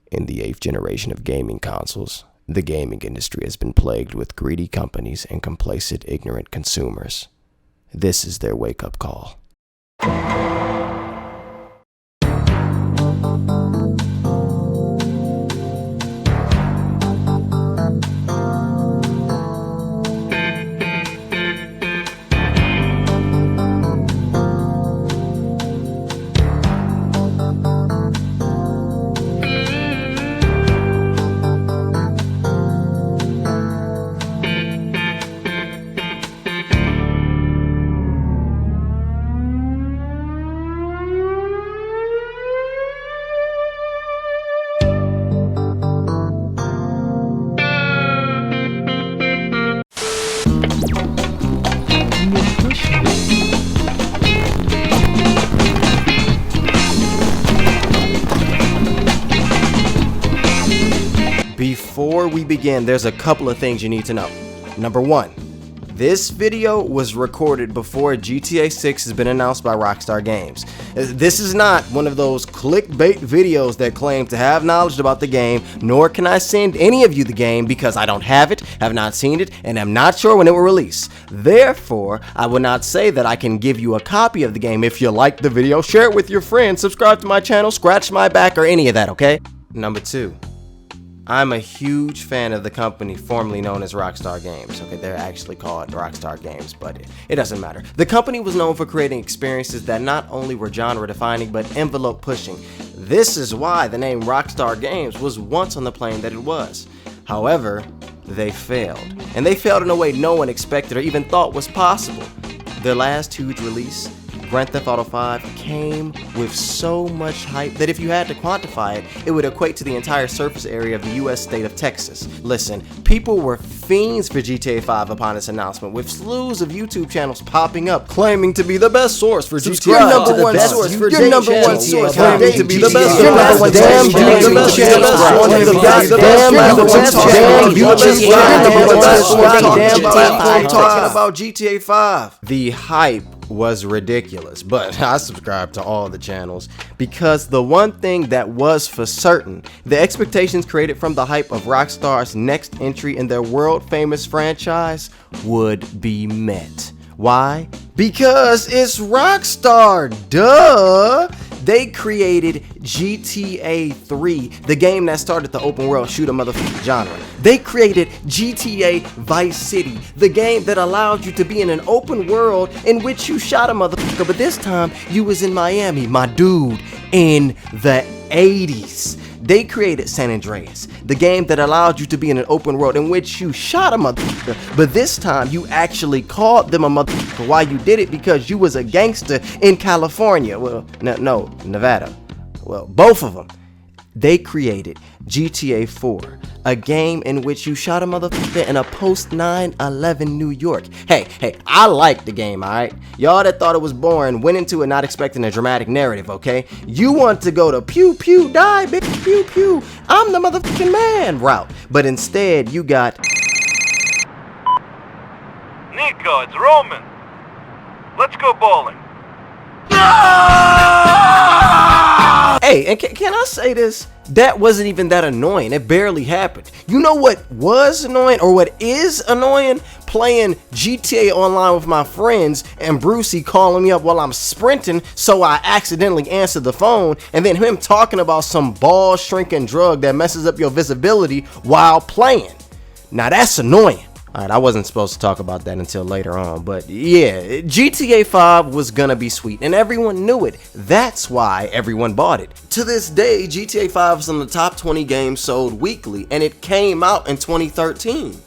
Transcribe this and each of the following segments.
In the 8th generation of gaming consoles, the gaming industry has been plagued with greedy companies and complacent, ignorant consumers. This is their wake-up call. Before we begin, there's a couple of things you need to know. Number one, this video was recorded before GTA 6 has been announced by Rockstar Games. This is not one of those clickbait videos that claim to have knowledge about the game, nor can I send any of you the game because I don't have it, have not seen it, and am not sure when it will release. Therefore, I will not say that I can give you a copy of the game. If you like the video, share it with your friends, subscribe to my channel, scratch my back, or any of that, okay? Number two, I'm a huge fan of the company formerly known as Rockstar Games. Okay, they're actually called Rockstar Games, but it doesn't matter. The company was known for creating experiences that not only were genre defining, but envelope pushing. This is why the name Rockstar Games was once on the plane that it was. However, they failed. And they failed in a way no one expected or even thought was possible. Their last huge release, Grand Theft Auto 5, came with so much hype that if you had to quantify it, it would equate to the entire surface area of the US state of Texas. Listen, people were fiends for GTA 5 upon its announcement, with slews of YouTube channels popping up claiming to be the best source for GTA. Your number one source for your number one source claiming to be the best. Your number one damn talking about GTA 5. The hype was ridiculous, but I subscribe to all the channels because the one thing that was for certain, the expectations created from the hype of Rockstar's next entry in their world famous franchise would be met. Why? Because it's Rockstar, duh! They created GTA 3, the game that started the open world shooter motherfucking genre. They created GTA Vice City, the game that allowed you to be in an open world in which you shot a motherfucker, but this time you was in Miami, my dude, in the 80s. They created San Andreas, the game that allowed you to be in an open world in which you shot a motherfucker, but this time you actually called them a motherfucker. Why you did it? Because you was a gangster in California. Well, no, Nevada. Well, both of them. They created GTA 4, a game in which you shot a motherfucker in a post 9/11 New York. Hey, I liked the game, alright? Y'all that thought it was boring went into it not expecting a dramatic narrative, okay? You want to go to pew pew die, bitch, pew pew, I'm the motherfucking man route. But instead, you got Nico, it's Roman. Let's go bowling. Hey, and can I say this? That wasn't even that annoying. It barely happened. You know what was annoying, or what is annoying? Playing GTA Online with my friends and Brucey calling me up while I'm sprinting so I accidentally answer the phone, and then him talking about some ball shrinking drug that messes up your visibility while playing. Now that's annoying. Alright, I wasn't supposed to talk about that until later on, but yeah, GTA 5 was gonna be sweet, and everyone knew it. That's why everyone bought it. To this day, GTA 5 is on the top 20 games sold weekly, and it came out in 2013.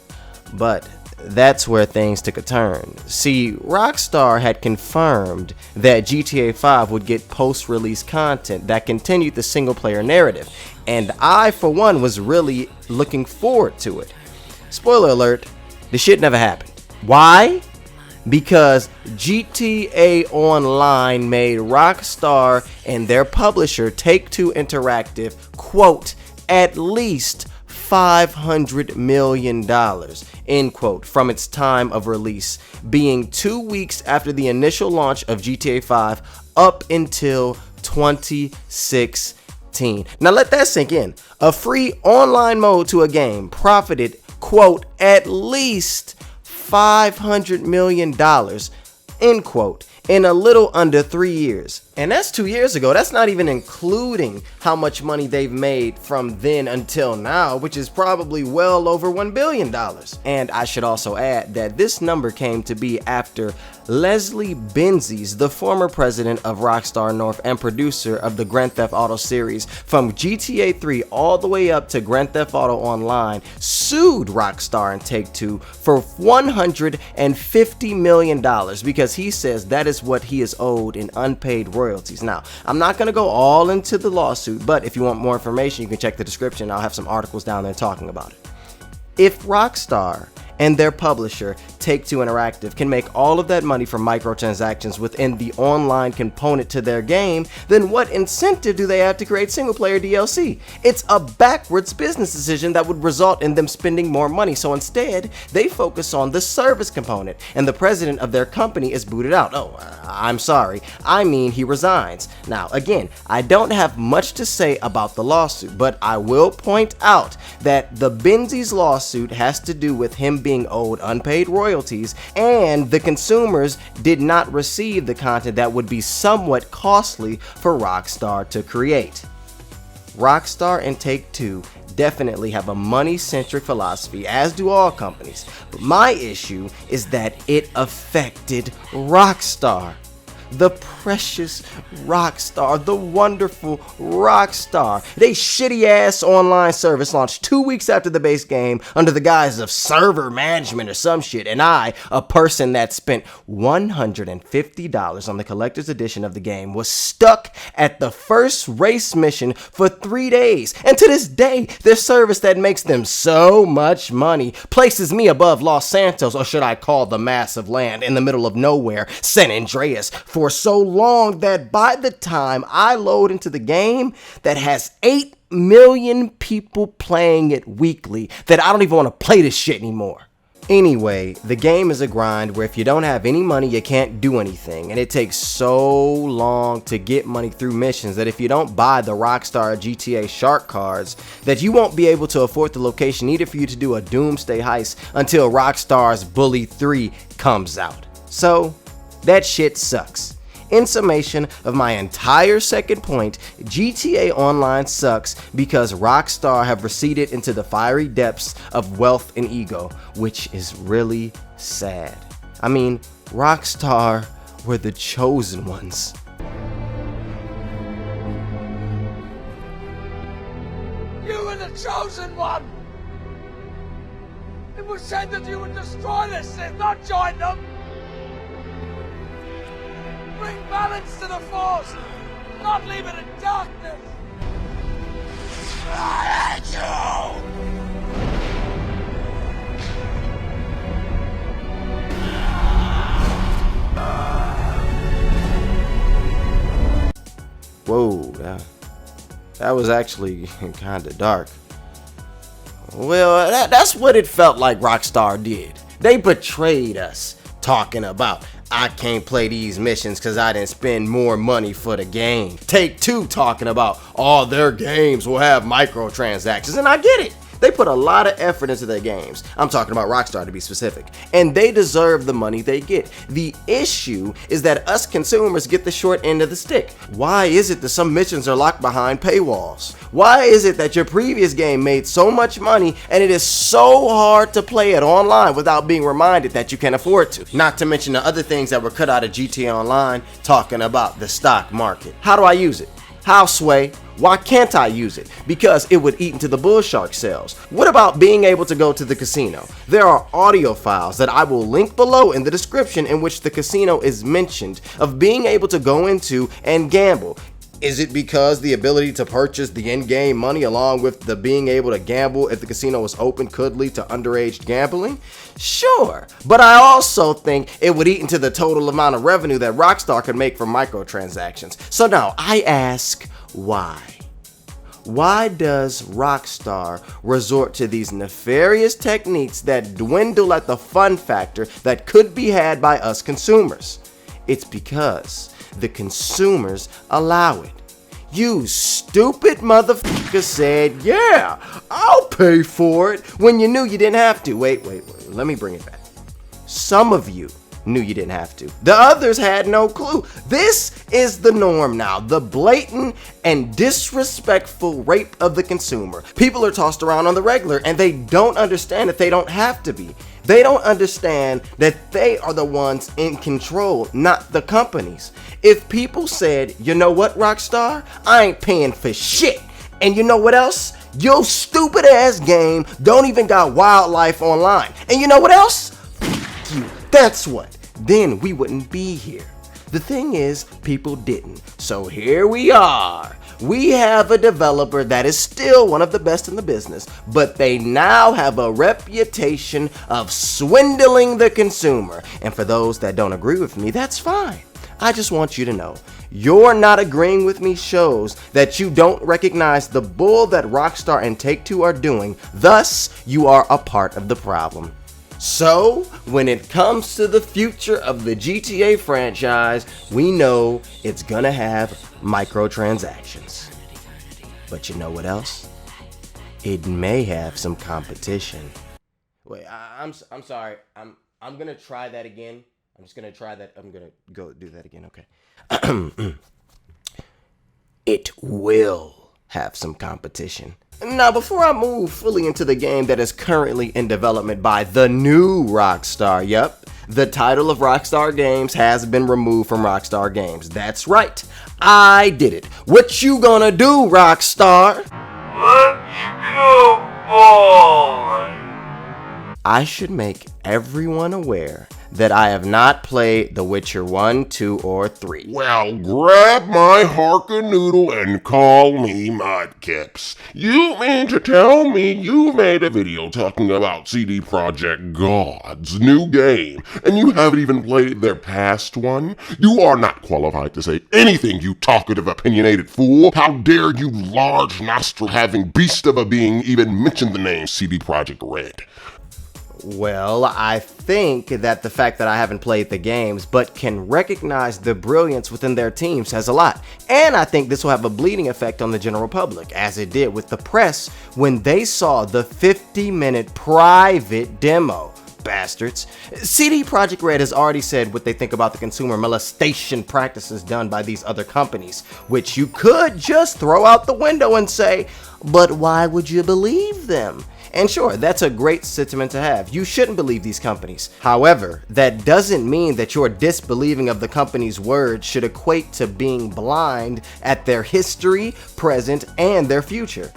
But that's where things took a turn. See, Rockstar had confirmed that GTA 5 would get post-release content that continued the single-player narrative, and I, for one, was really looking forward to it. Spoiler alert, the shit never happened. Why? Because GTA Online made Rockstar and their publisher Take-Two Interactive, quote, at least $500 million, end quote, from its time of release, being 2 weeks after the initial launch of GTA 5 up until 2016. 2019. Now let that sink in. A free online mode to a game profited, quote, at least $500 million, end quote, in a little under 3 years. And that's 2 years ago. That's not even including how much money they've made from then until now, which is probably well over $1 billion. And I should also add that this number came to be after Leslie Benzies, the former president of Rockstar North and producer of the Grand Theft Auto series from GTA 3 all the way up to Grand Theft Auto Online, sued Rockstar and Take-Two for $150 million because he says that is what he is owed in unpaid royalties. Now, I'm not going to go all into the lawsuit, but if you want more information, you can check the description. I'll have some articles down there talking about it. If Rockstar and their publisher, Take-Two Interactive, can make all of that money from microtransactions within the online component to their game, then what incentive do they have to create single-player DLC? It's a backwards business decision that would result in them spending more money, so instead, they focus on the service component, and the president of their company is booted out. Oh, I'm sorry, I mean he resigns. Now, again, I don't have much to say about the lawsuit, but I will point out that the Benzies lawsuit has to do with him being owed unpaid royalties, and the consumers did not receive the content that would be somewhat costly for Rockstar to create. Rockstar and Take-Two definitely have a money-centric philosophy, as do all companies, but my issue is that it affected Rockstar. The precious Rockstar, the wonderful Rockstar. They shitty ass online service launched 2 weeks after the base game under the guise of server management or some shit, and I, a person that spent $150 on the collector's edition of the game, was stuck at the first race mission for 3 days, and to this day, their service that makes them so much money places me above Los Santos, or should I call the massive land in the middle of nowhere, San Andreas, for so long that by the time I load into the game that has 8 million people playing it weekly, that I don't even want to play this shit anymore. Anyway, the game is a grind where if you don't have any money, you can't do anything, and it takes so long to get money through missions that if you don't buy the Rockstar GTA Shark cards, that you won't be able to afford the location needed for you to do a doomsday heist until Rockstar's Bully 3 comes out. So, that shit sucks. In summation of my entire second point, GTA Online sucks because Rockstar have receded into the fiery depths of wealth and ego, which is really sad. I mean, Rockstar were the chosen ones. You were the chosen one! It was said that you would destroy this Sith, not join them! Bring balance to the Force, not leave it in darkness! I hate you! Whoa, that was actually kind of dark. Well, that's what it felt like Rockstar did. They betrayed us, talking about, I can't play these missions because I didn't spend more money for the game. Take-Two talking about all their games will have microtransactions, and I get it. They put a lot of effort into their games. I'm talking about Rockstar to be specific. And they deserve the money they get. The issue is that us consumers get the short end of the stick. Why is it that some missions are locked behind paywalls? Why is it that your previous game made so much money and it is so hard to play it online without being reminded that you can afford to? Not to mention the other things that were cut out of GTA Online, talking about the stock market. How do I use it? How, Sway? Why can't I use it? Because it would eat into the bull shark sales. What about being able to go to the casino? There are audio files that I will link below in the description in which the casino is mentioned of being able to go into and gamble. Is it because the ability to purchase the in-game money along with the being able to gamble if the casino was open could lead to underage gambling? Sure, but I also think it would eat into the total amount of revenue that Rockstar could make from microtransactions. So now I ask, why? Why does Rockstar resort to these nefarious techniques that dwindle at the fun factor that could be had by us consumers? It's because the consumers allow it. You stupid motherfucker said, yeah, I'll pay for it when you knew you didn't have to. Wait, let me bring it back. Some of you knew you didn't have to. The others had no clue. This is the norm now. The blatant and disrespectful rape of the consumer. People are tossed around on the regular and they don't understand that they don't have to be. They don't understand that they are the ones in control, not the companies. If people said, you know what, Rockstar? I ain't paying for shit. And you know what else? Your stupid ass game don't even got wildlife online. And you know what else? F you. That's what. Then we wouldn't be here. The thing is, people didn't. So here we are. We have a developer that is still one of the best in the business, but they now have a reputation of swindling the consumer. And for those that don't agree with me, that's fine. I just want you to know, you're not agreeing with me shows that you don't recognize the bull that Rockstar and Take-Two are doing. Thus, you are a part of the problem. So, when it comes to the future of the GTA franchise, we know it's gonna have microtransactions. But you know what else? It may have some competition. Wait, I'm sorry. I'm gonna try that again. I'm just gonna try that. I'm gonna go do that again. Okay. It will have some competition. Now, before I move fully into the game that is currently in development by the new Rockstar, yep, the title of Rockstar Games has been removed from Rockstar Games. That's right, I did it. What you gonna do, Rockstar? Let's go bowling. I should make everyone aware that I have not played The Witcher 1, 2, or 3. Well, grab my Harka-Noodle and call me Mudkips. You mean to tell me you made a video talking about CD Projekt God's new game, and you haven't even played their past one? You are not qualified to say anything, you talkative, opinionated fool. How dare you large-nostril-having beast of a being even mention the name CD Projekt Red? Well, I think that the fact that I haven't played the games but can recognize the brilliance within their team says a lot. And I think this will have a bleeding effect on the general public, as it did with the press when they saw the 50-minute private demo. Bastards. CD Projekt Red has already said what they think about the consumer molestation practices done by these other companies, which you could just throw out the window and say, but why would you believe them? And sure, that's a great sentiment to have. You shouldn't believe these companies. However, that doesn't mean that your disbelieving of the company's words should equate to being blind at their history, present, and their future.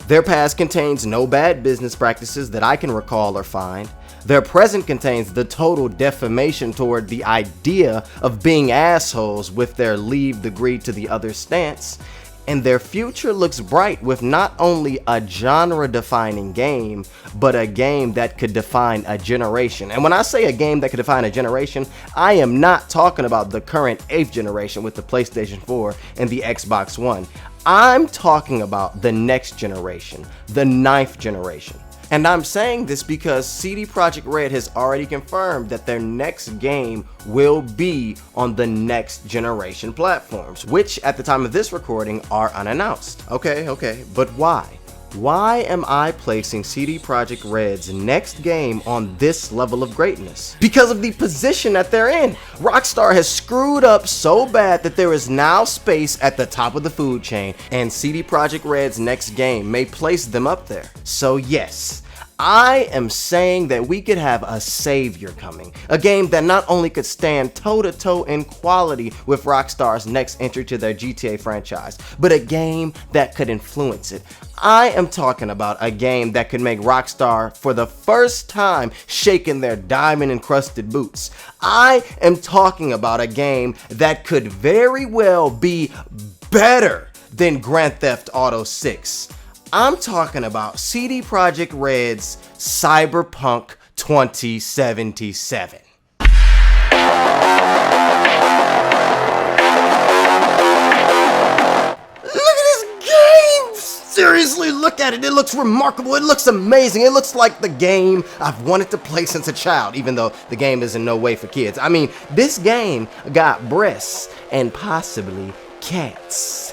Their past contains no bad business practices that I can recall or find. Their present contains the total defamation toward the idea of being assholes with their leave the greed to the other stance. And their future looks bright with not only a genre-defining game, but a game that could define a generation. And when I say a game that could define a generation, I am not talking about the current 8th generation with the PlayStation 4 and the Xbox One. I'm talking about the next generation, the 9th generation. And I'm saying this because CD Projekt Red has already confirmed that their next game will be on the next generation platforms, which at the time of this recording are unannounced. Okay, but why? Why am I placing CD Projekt Red's next game on this level of greatness? Because of the position that they're in. Rockstar has screwed up so bad that there is now space at the top of the food chain, and CD Projekt Red's next game may place them up there. So yes, I am saying that we could have a savior coming, a game that not only could stand toe-to-toe in quality with Rockstar's next entry to their GTA franchise, but a game that could influence it. I am talking about a game that could make Rockstar, for the first time, shake in their diamond-encrusted boots. I am talking about a game that could very well be better than Grand Theft Auto 6. I'm talking about CD Projekt Red's Cyberpunk 2077. Seriously, look at it. It looks remarkable. It looks amazing. It looks like the game I've wanted to play since a child, even though the game is in no way for kids. I mean, this game got breasts and possibly cats.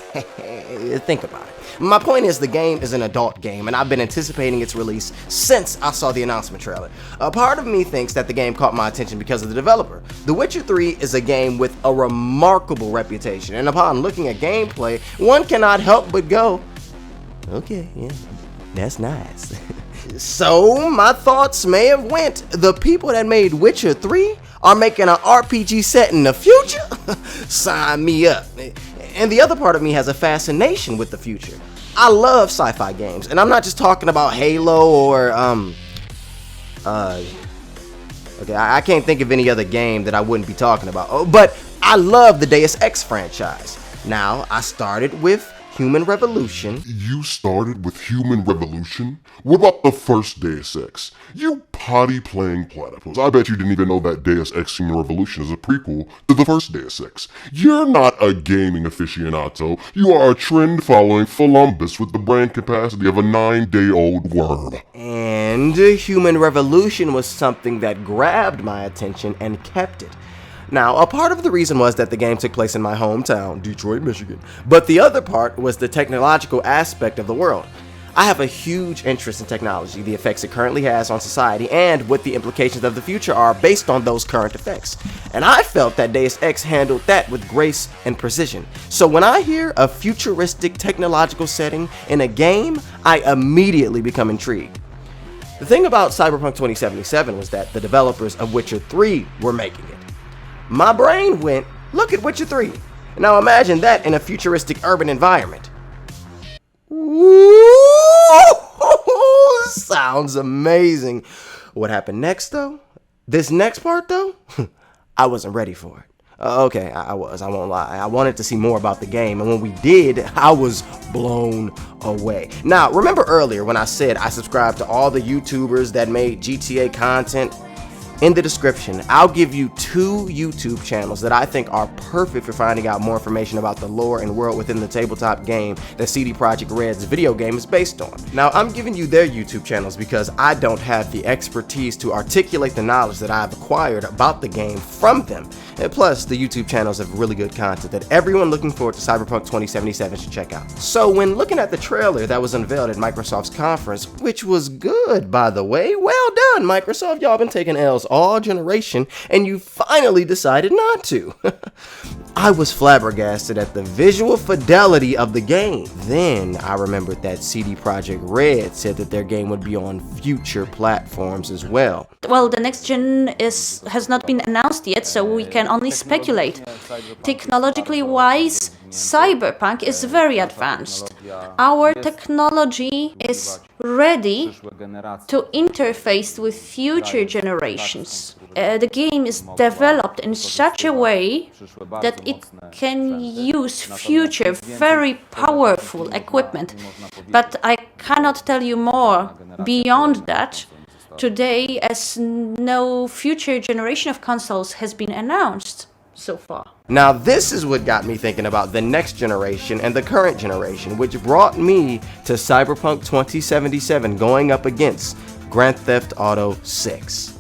Think about it. My point is, the game is an adult game, and I've been anticipating its release since I saw the announcement trailer. A part of me thinks that the game caught my attention because of the developer. The Witcher 3 is a game with a remarkable reputation, and upon looking at gameplay, one cannot help but go, okay, yeah, that's nice. So, my thoughts may have went, the people that made Witcher 3 are making an RPG set in the future? Sign me up. And the other part of me has a fascination with the future. I love sci-fi games, and I'm not just talking about Halo or, okay, I can't think of any other game that I wouldn't be talking about. Oh, but I love the Deus Ex franchise. Now, I started with Human Revolution. You started with Human Revolution? What about the first Deus Ex? You potty-playing platypus. I bet you didn't even know that Deus Ex Human Revolution is a prequel to the first Deus Ex. You're not a gaming aficionado. You are a trend-following Columbus with the brain capacity of a 9-day-old worm. And Human Revolution was something that grabbed my attention and kept it. Now, a part of the reason was that the game took place in my hometown, Detroit, Michigan. But the other part was the technological aspect of the world. I have a huge interest in technology, the effects it currently has on society, and what the implications of the future are based on those current effects. And I felt that Deus Ex handled that with grace and precision. So when I hear a futuristic technological setting in a game, I immediately become intrigued. The thing about Cyberpunk 2077 was that the developers of Witcher 3 were making it. My brain went, look at Witcher 3. Now imagine that in a futuristic urban environment. Ooh, sounds amazing. What happened next, though? This next part, though? I wasn't ready for it. Okay, I won't lie. I wanted to see more about the game, and when we did, I was blown away. Now, remember earlier when I said I subscribed to all the YouTubers that made GTA content? In the description, I'll give you 2 YouTube channels that I think are perfect for finding out more information about the lore and world within the tabletop game that CD Projekt Red's video game is based on. Now, I'm giving you their YouTube channels because I don't have the expertise to articulate the knowledge that I've acquired about the game from them. And plus, the YouTube channels have really good content that everyone looking forward to Cyberpunk 2077 should check out. So when looking at the trailer that was unveiled at Microsoft's conference, which was good, by the way, well done, Microsoft, y'all been taking L's all generation, and you finally decided not to. I was flabbergasted at the visual fidelity of the game. Then I remembered that CD Projekt Red said that their game would be on future platforms as well. Well, the next gen has not been announced yet, so we can only speculate. Technologically wise, Cyberpunk is very advanced. Our technology is ready to interface with future generations. The game is developed in such a way that it can use future very powerful equipment. But I cannot tell you more beyond that today, as no future generation of consoles has been announced so far. Now this is what got me thinking about the next generation and the current generation, which brought me to Cyberpunk 2077 going up against Grand Theft Auto 6.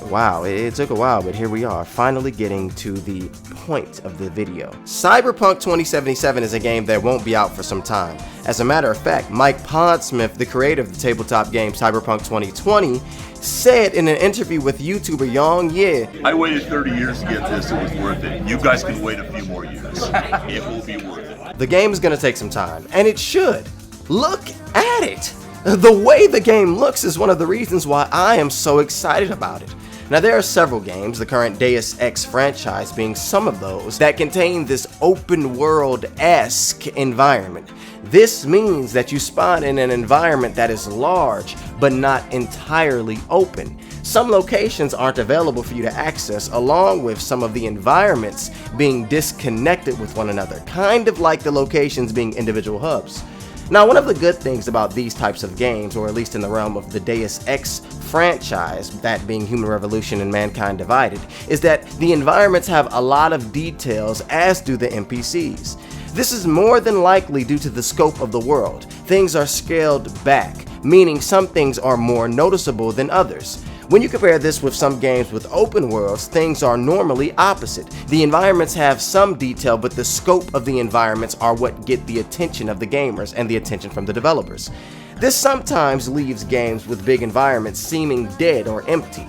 Wow, it took a while, but here we are, finally getting to the point of the video. Cyberpunk 2077 is a game that won't be out for some time. As a matter of fact, Mike Pondsmith, the creator of the tabletop game Cyberpunk 2020, said in an interview with YouTuber YongYea, I waited 30 years to get this, it was worth it. You guys can wait a few more years. It will be worth it. the game is going to take some time, and it should. Look at it! The way the game looks is one of the reasons why I am so excited about it. Now there are several games, the current Deus Ex franchise being some of those, that contain this open world-esque environment. This means that you spawn in an environment that is large, but not entirely open. Some locations aren't available for you to access, along with some of the environments being disconnected with one another, kind of like the locations being individual hubs. Now, one of the good things about these types of games, or at least in the realm of the Deus Ex franchise, that being Human Revolution and Mankind Divided, is that the environments have a lot of details, as do the NPCs. This is more than likely due to the scope of the world. Things are scaled back, meaning some things are more noticeable than others. When you compare this with some games with open worlds, things are normally opposite. The environments have some detail, but the scope of the environments are what get the attention of the gamers and the attention from the developers. This sometimes leaves games with big environments seeming dead or empty.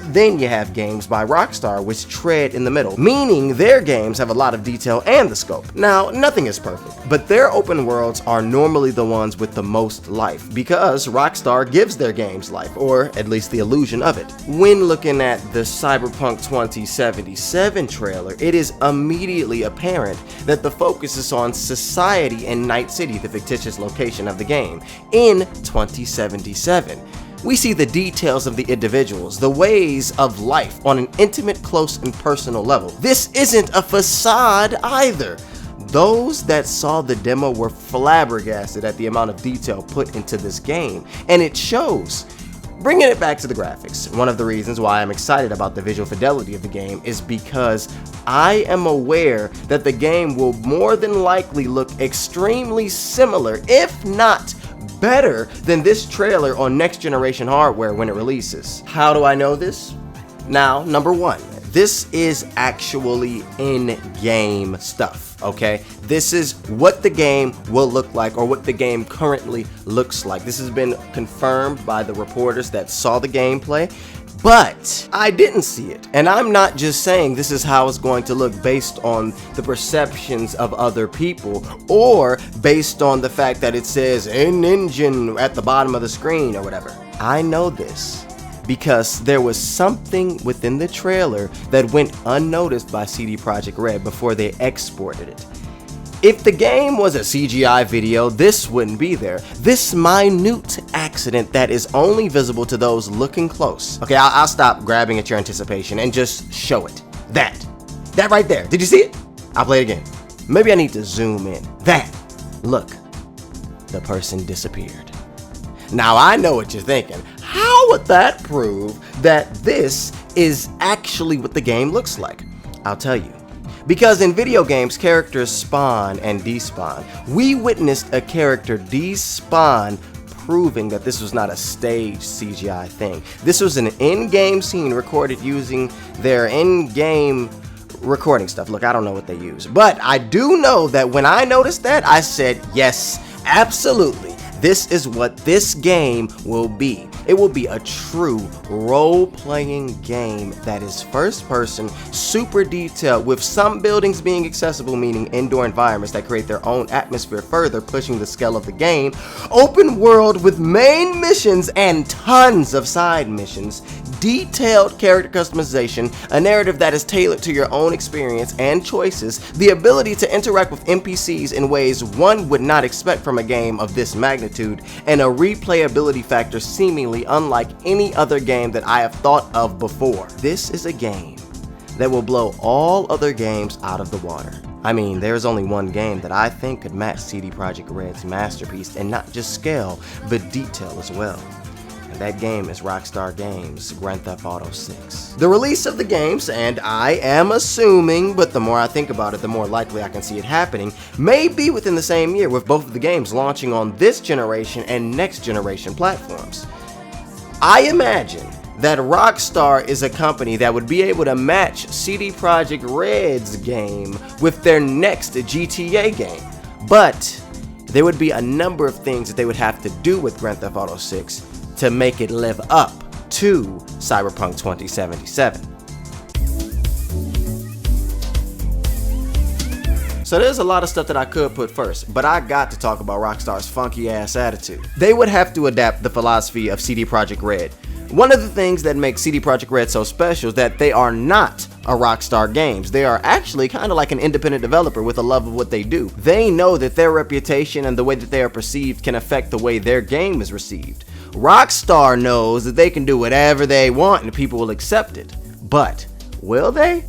Then you have games by Rockstar which tread in the middle, meaning their games have a lot of detail and the scope. Now, nothing is perfect, but their open worlds are normally the ones with the most life, because Rockstar gives their games life, or at least the illusion of it. When looking at the Cyberpunk 2077 trailer, it is immediately apparent that the focus is on society in Night City, the fictitious location of the game, in 2077. We see the details of the individuals, the ways of life on an intimate, close, and personal level. This isn't a facade either. Those that saw the demo were flabbergasted at the amount of detail put into this game, and it shows. Bringing it back to the graphics, one of the reasons why I'm excited about the visual fidelity of the game is because I am aware that the game will more than likely look extremely similar, if not better, than this trailer on next generation hardware when it releases. How do I know this? Now, number one, this is actually in-game stuff, okay? This is what the game will look like, or what the game currently looks like. This has been confirmed by the reporters that saw the gameplay, but I didn't see it. And I'm not just saying this is how it's going to look based on the perceptions of other people, or based on the fact that it says in engine at the bottom of the screen or whatever. I know this because there was something within the trailer that went unnoticed by CD Projekt Red before they exported it. If the game was a CGI video, this wouldn't be there. This minute accident that is only visible to those looking close. Okay, I'll stop grabbing at your anticipation and just show it. That right there. Did you see it? I'll play it again. Maybe I need to zoom in. That. Look, the person disappeared. Now I know what you're thinking. How would that prove that this is actually what the game looks like? I'll tell you. Because in video games, characters spawn and despawn. We witnessed a character despawn, proving that this was not a staged CGI thing. This was an in-game scene recorded using their in-game recording stuff. Look, I don't know what they use, but I do know that when I noticed that, I said, yes, absolutely. This is what this game will be. It will be a true role-playing game that is first-person, super detailed, with some buildings being accessible, meaning indoor environments that create their own atmosphere, further pushing the scale of the game. Open world with main missions and tons of side missions. Detailed character customization, a narrative that is tailored to your own experience and choices, the ability to interact with NPCs in ways one would not expect from a game of this magnitude, and a replayability factor seemingly unlike any other game that I have thought of before. This is a game that will blow all other games out of the water. I mean, there's only one game that I think could match CD Projekt Red's masterpiece, and not just scale, but detail as well. And that game is Rockstar Games' Grand Theft Auto 6. The release of the games, and I am assuming, but the more I think about it, the more likely I can see it happening, may be within the same year, with both of the games launching on this generation and next generation platforms. I imagine that Rockstar is a company that would be able to match CD Projekt Red's game with their next GTA game, but there would be a number of things that they would have to do with Grand Theft Auto 6 to make it live up to Cyberpunk 2077. So there's a lot of stuff that I could put first, but I got to talk about Rockstar's funky ass attitude. They would have to adapt the philosophy of CD Projekt Red. One of the things that makes CD Projekt Red so special is that they are not a Rockstar Games. They are actually kind of like an independent developer with a love of what they do. They know that their reputation and the way that they are perceived can affect the way their game is received. Rockstar knows that they can do whatever they want and people will accept it. But will they?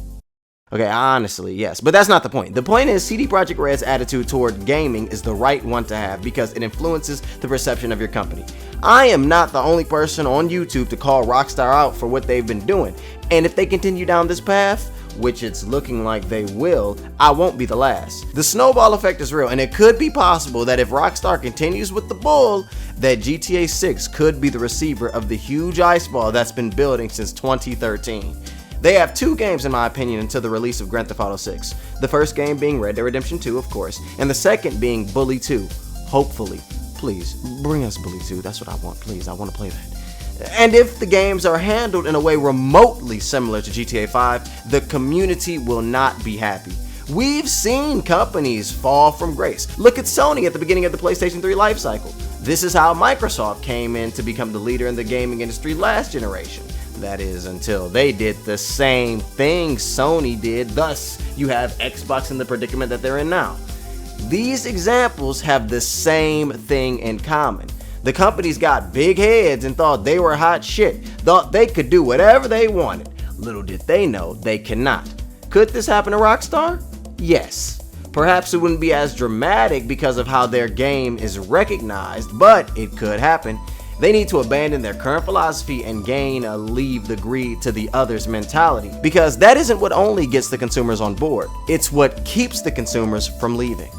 Okay, honestly, yes. But that's not the point. The point is CD Projekt Red's attitude toward gaming is the right one to have because it influences the perception of your company. I am not the only person on YouTube to call Rockstar out for what they've been doing. And if they continue down this path, which it's looking like they will, I won't be the last. The snowball effect is real, and it could be possible that if Rockstar continues with the bull, that GTA 6 could be the receiver of the huge ice ball that's been building since 2013. They have 2 games, in my opinion, until the release of Grand Theft Auto 6. The first game being Red Dead Redemption 2, of course, and the second being Bully 2. Hopefully. Please, bring us Bully 2. That's what I want. Please, I want to play that. And if the games are handled in a way remotely similar to GTA 5, the community will not be happy. We've seen companies fall from grace. Look at Sony at the beginning of the PlayStation 3 lifecycle. This is how Microsoft came in to become the leader in the gaming industry last generation. That is, until they did the same thing Sony did. Thus, you have Xbox in the predicament that they're in now. These examples have the same thing in common. The companies got big heads and thought they were hot shit, thought they could do whatever they wanted. Little did they know they cannot. Could this happen to Rockstar? Yes. Perhaps it wouldn't be as dramatic because of how their game is recognized, but it could happen. They need to abandon their current philosophy and gain a leave the greed to the others mentality, because that isn't what only gets the consumers on board, it's what keeps the consumers from leaving.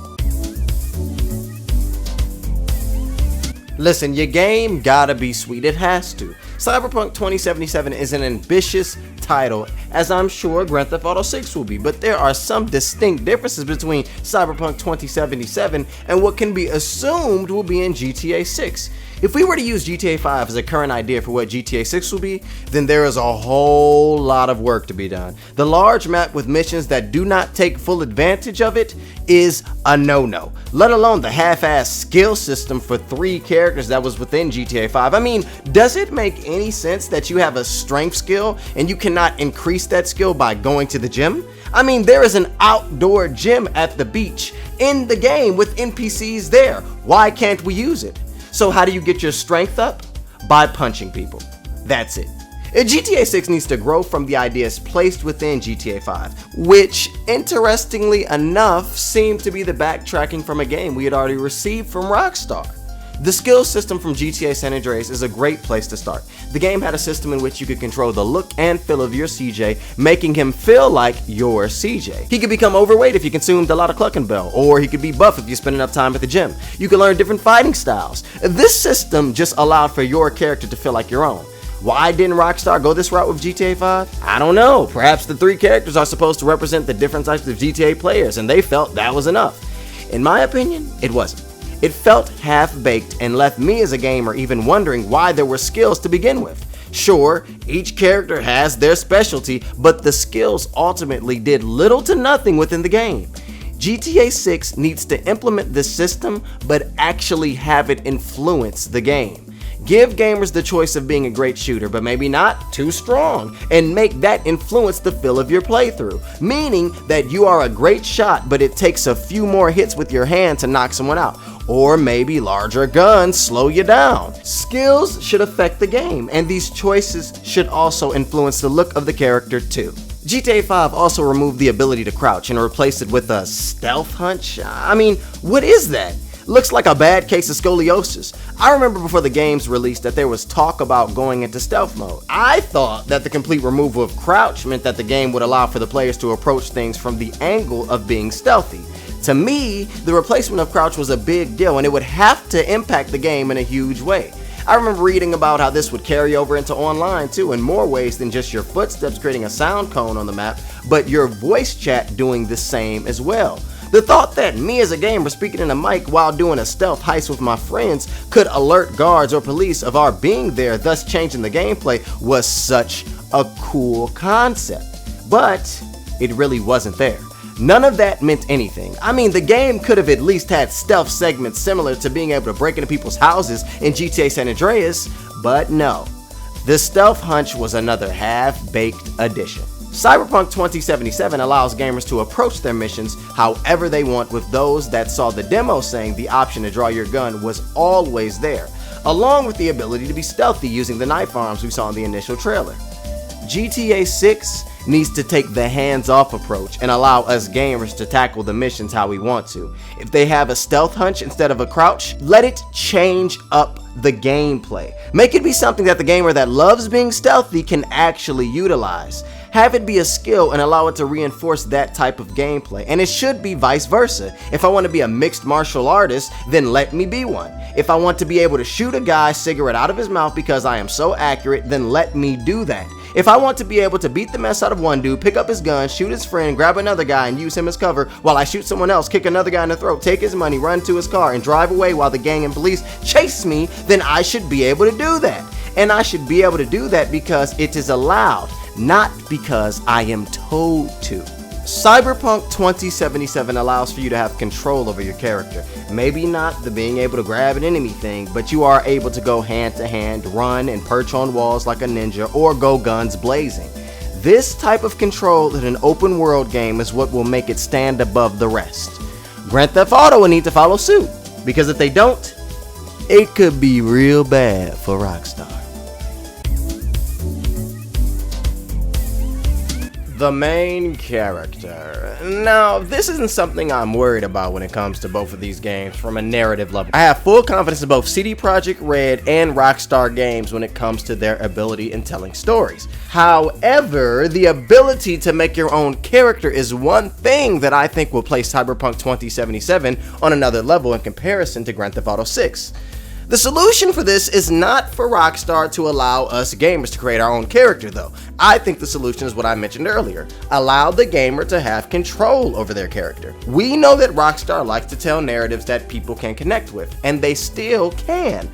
Listen, your game gotta be sweet, it has to. Cyberpunk 2077 is an ambitious title, as I'm sure Grand Theft Auto 6 will be, but there are some distinct differences between Cyberpunk 2077 and what can be assumed will be in GTA 6. If we were to use GTA 5 as a current idea for what GTA 6 will be, then there is a whole lot of work to be done. The large map with missions that do not take full advantage of it is a no-no, let alone the half-ass skill system for 3 characters that was within GTA 5. I mean, does it make any sense that you have a strength skill and you cannot increase that skill by going to the gym? I mean, there is an outdoor gym at the beach in the game with NPCs there. Why can't we use it? So how do you get your strength up? By punching people. That's it. GTA 6 needs to grow from the ideas placed within GTA 5, which, interestingly enough, seemed to be the backtracking from a game we had already received from Rockstar. The skill system from GTA San Andreas is a great place to start. The game had a system in which you could control the look and feel of your CJ, making him feel like your CJ. He could become overweight if you consumed a lot of Cluckenbell, or he could be buff if you spend enough time at the gym. You could learn different fighting styles. This system just allowed for your character to feel like your own. Why didn't Rockstar go this route with GTA 5? I don't know. Perhaps the 3 characters are supposed to represent the different types of GTA players, and they felt that was enough. In my opinion, it wasn't. It felt half-baked and left me as a gamer even wondering why there were skills to begin with. Sure, each character has their specialty, but the skills ultimately did little to nothing within the game. GTA 6 needs to implement this system, but actually have it influence the game. Give gamers the choice of being a great shooter, but maybe not too strong, and make that influence the feel of your playthrough, meaning that you are a great shot, but it takes a few more hits with your hand to knock someone out. Or maybe larger guns slow you down. Skills should affect the game, and these choices should also influence the look of the character too. GTA 5 also removed the ability to crouch and replaced it with a stealth hunch. I mean, what is that? Looks like a bad case of scoliosis. I remember before the game's release that there was talk about going into stealth mode. I thought that the complete removal of crouch meant that the game would allow for the players to approach things from the angle of being stealthy. To me, the replacement of crouch was a big deal, and it would have to impact the game in a huge way. I remember reading about how this would carry over into online too, in more ways than just your footsteps creating a sound cone on the map, but your voice chat doing the same as well. The thought that me as a gamer speaking in a mic while doing a stealth heist with my friends could alert guards or police of our being there, thus changing the gameplay, was such a cool concept. But it really wasn't there. None of that meant anything. I mean, the game could have at least had stealth segments similar to being able to break into people's houses in GTA San Andreas, but no. The stealth hunch was another half-baked addition. Cyberpunk 2077 allows gamers to approach their missions however they want, with those that saw the demo saying the option to draw your gun was always there, along with the ability to be stealthy using the knife arms we saw in the initial trailer. GTA 6 needs to take the hands-off approach and allow us gamers to tackle the missions how we want to. If they have a stealth hunch instead of a crouch, let it change up the gameplay. Make it be something that the gamer that loves being stealthy can actually utilize. Have it be a skill and allow it to reinforce that type of gameplay. And it should be vice versa. If I want to be a mixed martial artist, then let me be one. If I want to be able to shoot a guy's cigarette out of his mouth because I am so accurate, then let me do that. If I want to be able to beat the mess out of one dude, pick up his gun, shoot his friend, grab another guy and use him as cover while I shoot someone else, kick another guy in the throat, take his money, run to his car and drive away while the gang and police chase me, then I should be able to do that. And I should be able to do that because it is allowed, not because I am told to. Cyberpunk 2077 allows for you to have control over your character. Maybe not the being able to grab an enemy thing, but you are able to go hand to hand, run and perch on walls like a ninja, or go guns blazing. This type of control in an open world game is what will make it stand above the rest. Grand Theft Auto will need to follow suit, because if they don't, it could be real bad for Rockstar. The main character. Now, this isn't something I'm worried about when it comes to both of these games from a narrative level. I have full confidence in both CD Projekt Red and Rockstar Games when it comes to their ability in telling stories. However, the ability to make your own character is one thing that I think will place Cyberpunk 2077 on another level in comparison to Grand Theft Auto 6. The solution for this is not for Rockstar to allow us gamers to create our own character though. I think the solution is what I mentioned earlier. Allow the gamer to have control over their character. We know that Rockstar likes to tell narratives that people can connect with, and they still can.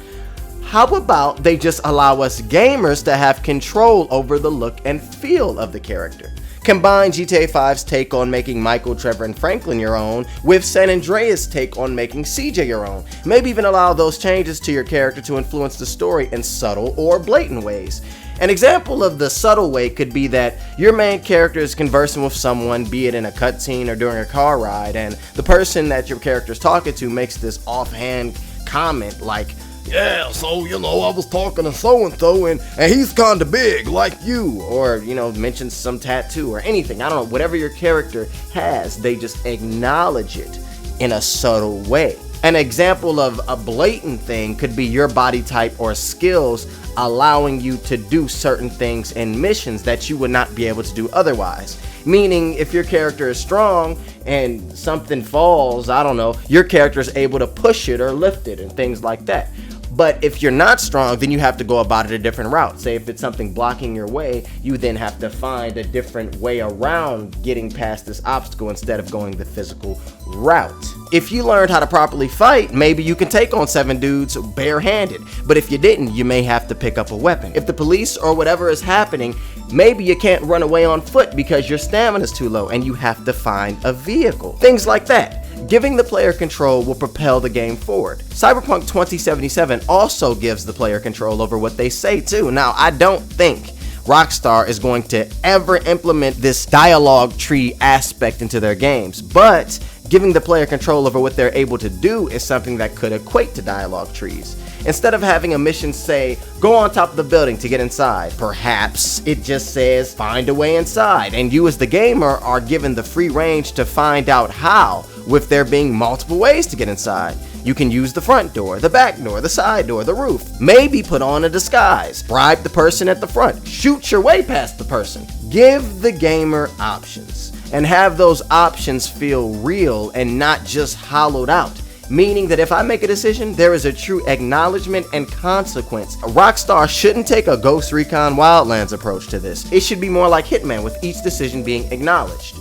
How about they just allow us gamers to have control over the look and feel of the character? Combine GTA 5's take on making Michael, Trevor, and Franklin your own with San Andreas' take on making CJ your own. Maybe even allow those changes to your character to influence the story in subtle or blatant ways. An example of the subtle way could be that your main character is conversing with someone, be it in a cutscene or during a car ride, and the person that your character is talking to makes this offhand comment like, "Yeah, so, I was talking to so-and-so and he's kinda big, like you," or, mention some tattoo or anything. I don't know, whatever your character has, they just acknowledge it in a subtle way. An example of a blatant thing could be your body type or skills allowing you to do certain things in missions that you would not be able to do otherwise. Meaning, if your character is strong and something falls, I don't know, your character is able to push it or lift it and things like that. But if you're not strong, then you have to go about it a different route. Say if it's something blocking your way, you then have to find a different way around getting past this obstacle instead of going the physical route. If you learned how to properly fight, maybe you can take on 7 dudes barehanded. But if you didn't, you may have to pick up a weapon. If the police or whatever is happening, maybe you can't run away on foot because your stamina is too low and you have to find a vehicle. Things like that. Giving the player control will propel the game forward. Cyberpunk 2077 also gives the player control over what they say too. Now, I don't think Rockstar is going to ever implement this dialogue tree aspect into their games, but giving the player control over what they're able to do is something that could equate to dialogue trees. Instead of having a mission say, go on top of the building to get inside, perhaps it just says, find a way inside, and you as the gamer are given the free range to find out how, with there being multiple ways to get inside. You can use the front door, the back door, the side door, the roof, maybe put on a disguise, bribe the person at the front, shoot your way past the person. Give the gamer options, and have those options feel real and not just hollowed out. Meaning that if I make a decision, there is a true acknowledgement and consequence. Rockstar shouldn't take a Ghost Recon Wildlands approach to this. It should be more like Hitman, with each decision being acknowledged.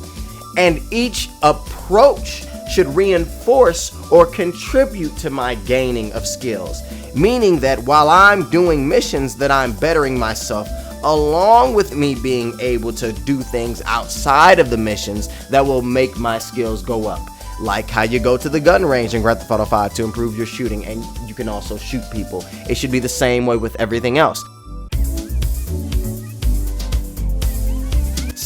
And each approach should reinforce or contribute to my gaining of skills. Meaning that while I'm doing missions, that I'm bettering myself, along with me being able to do things outside of the missions that will make my skills go up. Like how you go to the gun range in Grand Theft Auto 5 to improve your shooting, and you can also shoot people. It should be the same way with everything else.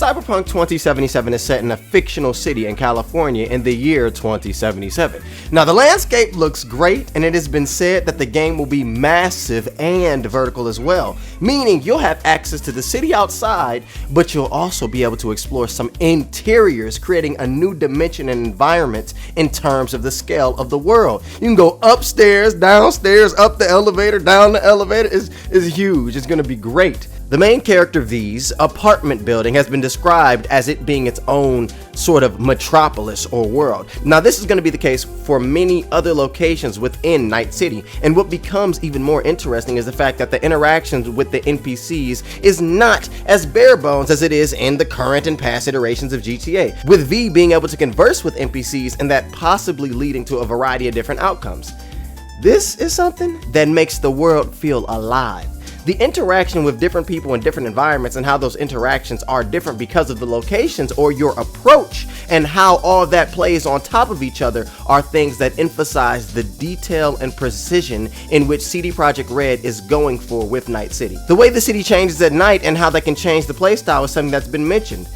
Cyberpunk 2077 is set in a fictional city in California in the year 2077. Now, the landscape looks great, and it has been said that the game will be massive and vertical as well, meaning you'll have access to the city outside, but you'll also be able to explore some interiors, creating a new dimension and environment in terms of the scale of the world. You can go upstairs, downstairs, up the elevator, down the elevator. It's huge. It's going to be great. The main character V's apartment building has been described as it being its own sort of metropolis or world. Now this is going to be the case for many other locations within Night City, and what becomes even more interesting is the fact that the interactions with the NPCs is not as bare bones as it is in the current and past iterations of GTA, with V being able to converse with NPCs and that possibly leading to a variety of different outcomes. This is something that makes the world feel alive. The interaction with different people in different environments and how those interactions are different because of the locations or your approach and how all that plays on top of each other are things that emphasize the detail and precision in which CD Projekt Red is going for with Night City. The way the city changes at night and how that can change the playstyle is something that's been mentioned.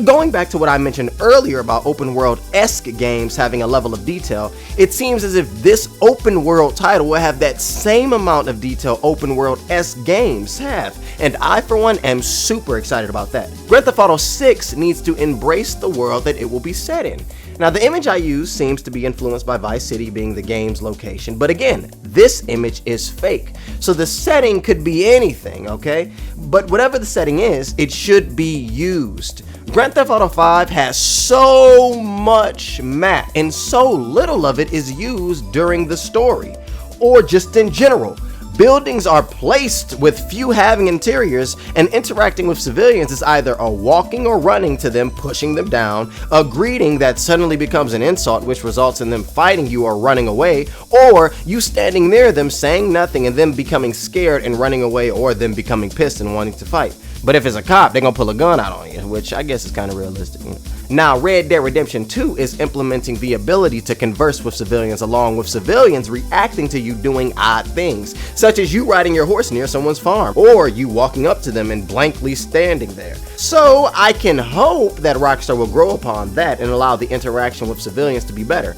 Going back to what I mentioned earlier about open world-esque games having a level of detail, it seems as if this open world title will have that same amount of detail open world-esque games have, and I for one am super excited about that. Grand Theft Auto 6 needs to embrace the world that it will be set in. Now the image I use seems to be influenced by Vice City being the game's location, but again, this image is fake. So the setting could be anything, okay? But whatever the setting is, it should be used. Grand Theft Auto 5 has so much map and so little of it is used during the story, or just in general. Buildings are placed with few having interiors, and interacting with civilians is either a walking or running to them, pushing them down, a greeting that suddenly becomes an insult which results in them fighting you or running away, or you standing near them saying nothing and them becoming scared and running away, or them becoming pissed and wanting to fight. But if it's a cop, they're gonna pull a gun out on you, which I guess is kind of realistic. Now, Red Dead Redemption 2 is implementing the ability to converse with civilians, along with civilians reacting to you doing odd things, such as you riding your horse near someone's farm, or you walking up to them and blankly standing there. So I can hope that Rockstar will grow upon that and allow the interaction with civilians to be better.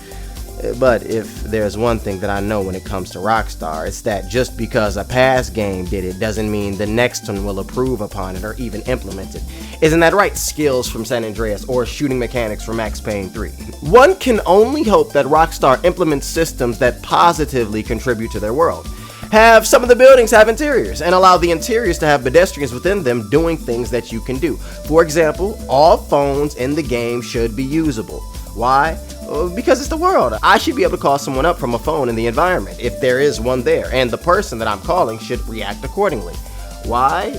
But if there's one thing that I know when it comes to Rockstar, it's that just because a past game did it doesn't mean the next one will approve upon it or even implement it. Isn't that right? Skills from San Andreas or shooting mechanics from Max Payne 3. One can only hope that Rockstar implements systems that positively contribute to their world. Have some of the buildings have interiors and allow the interiors to have pedestrians within them doing things that you can do. For example, all phones in the game should be usable. Why? Because it's the world. I should be able to call someone up from a phone in the environment if there is one there, and the person that I'm calling should react accordingly. Why?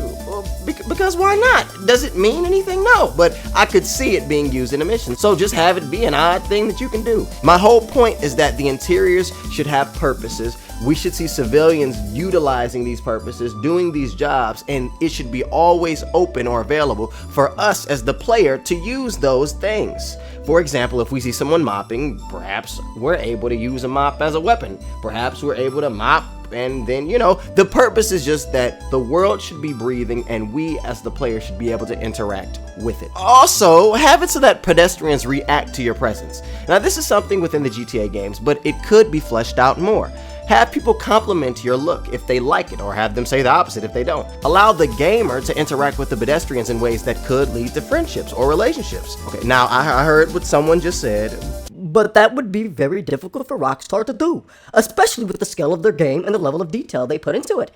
Because why not? Does it mean anything? No, but I could see it being used in a mission, so just have it be an odd thing that you can do. My whole point is that the interiors should have purposes. We should see civilians utilizing these purposes, doing these jobs, and it should be always open or available for us as the player to use those things. For example, if we see someone mopping, perhaps we're able to use a mop as a weapon. Perhaps we're able to mop, and then, the purpose is just that the world should be breathing and we as the player should be able to interact with it. Also, have it so that pedestrians react to your presence. Now, this is something within the GTA games, but it could be fleshed out more. Have people compliment your look if they like it, or have them say the opposite if they don't. Allow the gamer to interact with the pedestrians in ways that could lead to friendships or relationships. Okay, now I heard what someone just said. But that would be very difficult for Rockstar to do, especially with the scale of their game and the level of detail they put into it.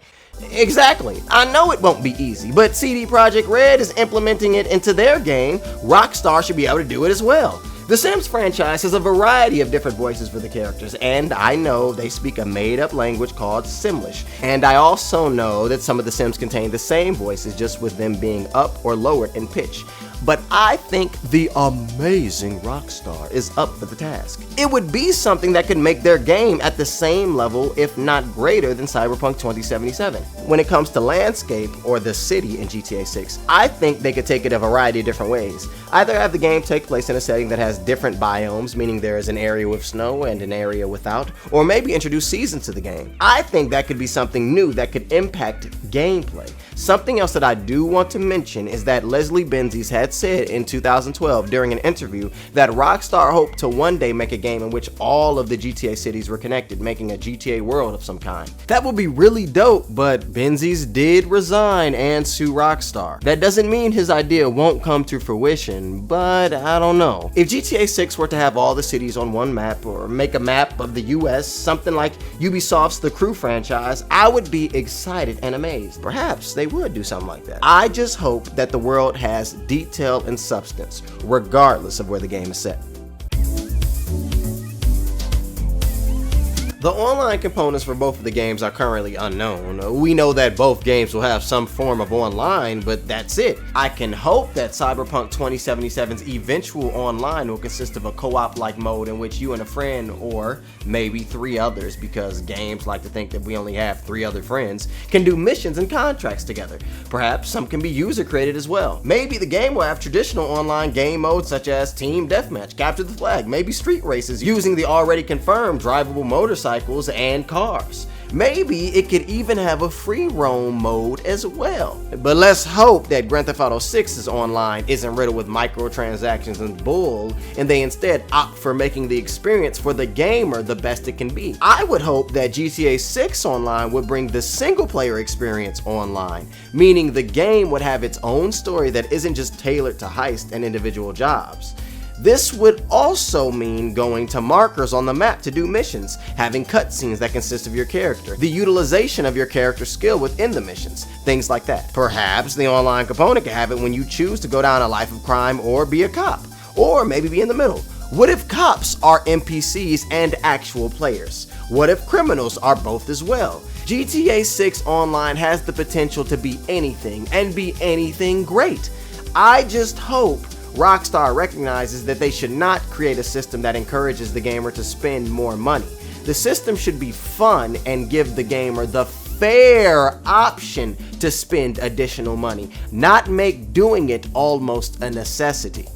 Exactly. I know it won't be easy, but CD Projekt Red is implementing it into their game. Rockstar should be able to do it as well. The Sims franchise has a variety of different voices for the characters, and I know they speak a made-up language called Simlish. And I also know that some of the Sims contain the same voices, just with them being up or lowered in pitch. But I think the amazing Rockstar is up for the task. It would be something that could make their game at the same level, if not greater, than Cyberpunk 2077. When it comes to landscape or the city in GTA 6, I think they could take it a variety of different ways. Either have the game take place in a setting that has different biomes, meaning there is an area with snow and an area without, or maybe introduce seasons to the game. I think that could be something new that could impact gameplay. Something else that I do want to mention is that Leslie Benzies had said in 2012 during an interview that Rockstar hoped to one day make a game in which all of the GTA cities were connected, making a GTA world of some kind. That would be really dope, but Benzies did resign and sue Rockstar. That doesn't mean his idea won't come to fruition, but I don't know. If GTA 6 were to have all the cities on one map, or make a map of the US, something like Ubisoft's The Crew franchise, I would be excited and amazed. Perhaps they would do something like that. I just hope that the world has detail and substance, regardless of where the game is set. The online components for both of the games are currently unknown. We know that both games will have some form of online, but that's it. I can hope that Cyberpunk 2077's eventual online will consist of a co-op-like mode in which you and a friend, or maybe 3 others, because games like to think that we only have 3 other friends, can do missions and contracts together. Perhaps some can be user-created as well. Maybe the game will have traditional online game modes such as Team Deathmatch, Capture the Flag, maybe street races using the already confirmed drivable motorcycles and cars. Maybe it could even have a free roam mode as well. But let's hope that Grand Theft Auto 6's online isn't riddled with microtransactions and bull, and they instead opt for making the experience for the gamer the best it can be. I would hope that GTA 6 online would bring the single player experience online, meaning the game would have its own story that isn't just tailored to heist and individual jobs. This would also mean going to markers on the map to do missions, having cutscenes that consist of your character, the utilization of your character's skill within the missions, things like that. Perhaps the online component can have it when you choose to go down a life of crime or be a cop, or maybe be in the middle. What if cops are NPCs and actual players? What if criminals are both as well? GTA 6 Online has the potential to be anything, and be anything great. I just hope Rockstar recognizes that they should not create a system that encourages the gamer to spend more money. The system should be fun and give the gamer the fair option to spend additional money, not make doing it almost a necessity.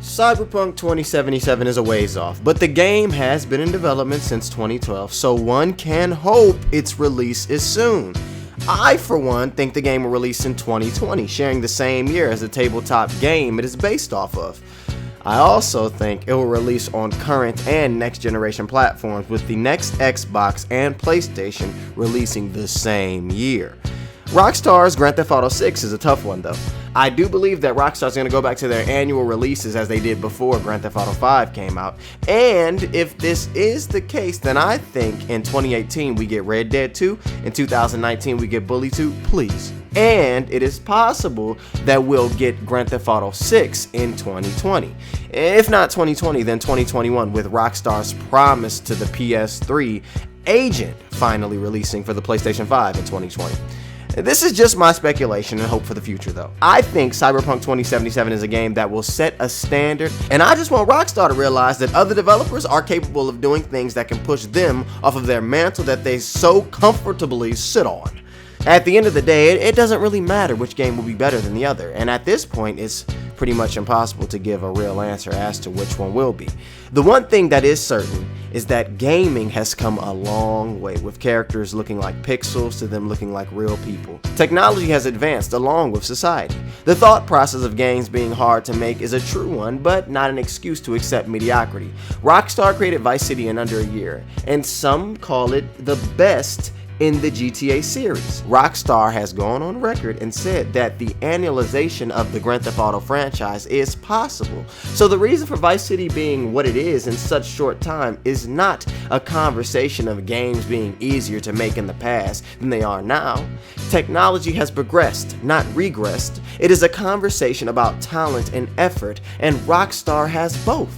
Cyberpunk 2077 is a ways off, but the game has been in development since 2012, so one can hope its release is soon. I, for one, think the game will release in 2020, sharing the same year as the tabletop game it is based off of. I also think it will release on current and next generation platforms, with the next Xbox and PlayStation releasing the same year. Rockstar's Grand Theft Auto 6 is a tough one though. I do believe that Rockstar is going to go back to their annual releases as they did before Grand Theft Auto 5 came out. And if this is the case, then I think in 2018 we get Red Dead 2, in 2019 we get Bully 2, please. And it is possible that we'll get Grand Theft Auto 6 in 2020. If not 2020, then 2021, with Rockstar's promise to the PS3 Agent finally releasing for the PlayStation 5 in 2020. This is just my speculation and hope for the future though. I think Cyberpunk 2077 is a game that will set a standard, and I just want Rockstar to realize that other developers are capable of doing things that can push them off of their mantle that they so comfortably sit on. At the end of the day, it doesn't really matter which game will be better than the other, and at this point it's pretty much impossible to give a real answer as to which one will be. The one thing that is certain is that gaming has come a long way, with characters looking like pixels to them looking like real people. Technology has advanced along with society. The thought process of games being hard to make is a true one, but not an excuse to accept mediocrity. Rockstar created Vice City in under a year, and some call it the best in the GTA series. Rockstar has gone on record and said that the annualization of the Grand Theft Auto franchise is possible. So the reason for Vice City being what it is in such short time is not a conversation of games being easier to make in the past than they are now. Technology has progressed, not regressed. It is a conversation about talent and effort, and Rockstar has both.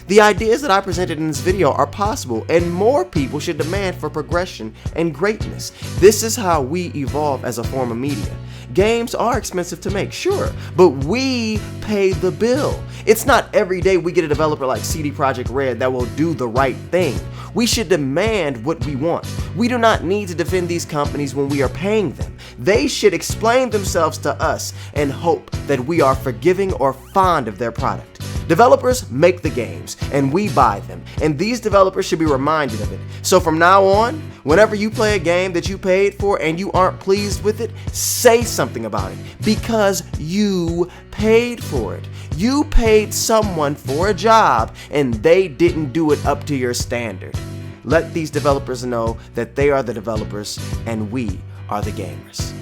The ideas that I presented in this video are possible, and more people should demand for progression and greatness. This is how we evolve as a form of media. Games are expensive to make, sure, but we pay the bill. It's not every day we get a developer like CD Projekt Red that will do the right thing. We should demand what we want. We do not need to defend these companies when we are paying them. They should explain themselves to us and hope that we are forgiving or fond of their product. Developers make the games, and we buy them, and these developers should be reminded of it. So from now on, whenever you play a game that you paid for and you aren't pleased with it, say something about it, because you paid for it. You paid someone for a job and they didn't do it up to your standard. Let these developers know that they are the developers and we are the gamers.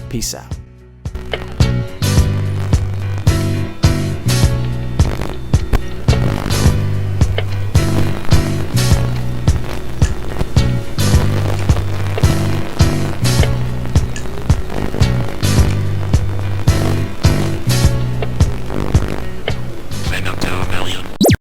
Peace out.